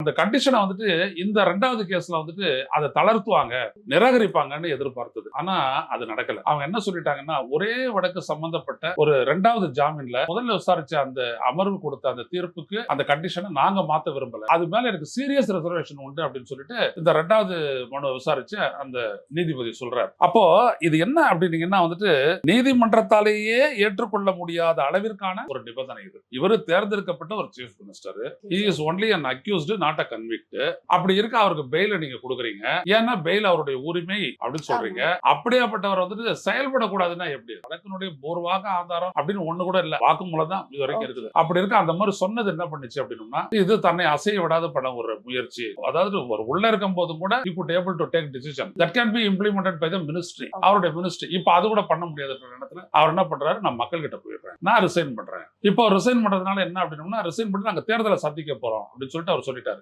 அந்த கண்டிஷனை வந்துட்டு இந்த 2வது கேஸ்ல வந்துட்டு அதை தளர்த்துவாங்க, நிராகரிப்பாங்கன்னு எதிர்பார்த்தது. ஆனா அது நடக்கல. அவங்க என்ன சொல்லிட்டாங்கன்னா, ஒரே வழக்கு சம்பந்தப்பட்ட ஒரு 2வது ஜாமீன்ல முதல்ல விசாரிச்ச அந்த அமர்வு கொடுத்த அந்த தீர்ப்புக்கு அந்த கண்டிஷனை நாங்க மாத்த விரும்பல, அது மேல எனக்கு சீரியஸ் ரிசர்வேஷன் உண்டு அப்படின்னு சொல்லிட்டு இந்த 2வது மனு விசாரிச்ச அந்த நீதிபதி சொல்றாரு. அப்போ இது என்ன அப்படின்னீங்கன்னா வந்துட்டு நீதிமன்றத்தாலேயே ஏற்றுக்கொள்ள முடியாத அளவிற்கான ஒரு நிபந்தனை இது. இவரு தேர்ந்தெடுக்கப்பட்ட ஒரு chief minister, he is only an accused not a convict. அப்படி இருக்க அவருக்கு பெயில நீங்க கொடுக்குறீங்க, ஏன்னா பெயில் அவருடைய உரிமை அப்படின்னு சொல்றீங்க. அப்படியாப்பட்டவர் வந்துட்டு செயல்படக்கூடாதுன்னா எப்படி? வழக்கினுடைய பூர்வாக ஆதாரம் அப்படின்னு ஒண்ணு கூட இல்ல, வாக்குமூலம் தான் இது வரைக்கும் இருக்குது. அப்படி இருக்க அந்த மாதிரி சொன்னது என்ன பண்ணுச்சு அப்படின்னா, இது தன்னை அசைய விடாத பண்ண ஒரு முயற்சி. அதாவது ஒரு உள்ள இருக்கும் போதும் கூட you could able to take decision that can be implemented by the ministry, அவருடைய மினிஸ்ட்ரி. இப்ப அது கூட பண்ண முடியாத நேரத்துல அவர் என்ன பண்றாரு, நான் மக்கள் கிட்ட போயிடுறேன், நான் ரிசைன் பண்றேன். இப்போ ரிசைன் பண்றதுனால என்ன அப்படின்னா, ரிசைன் பண்ணி நாங்க தேர்தலை சந்திக்க போறோம் அப்படின்னு சொல்லிட்டு அவர் சொல்லிட்டாரு.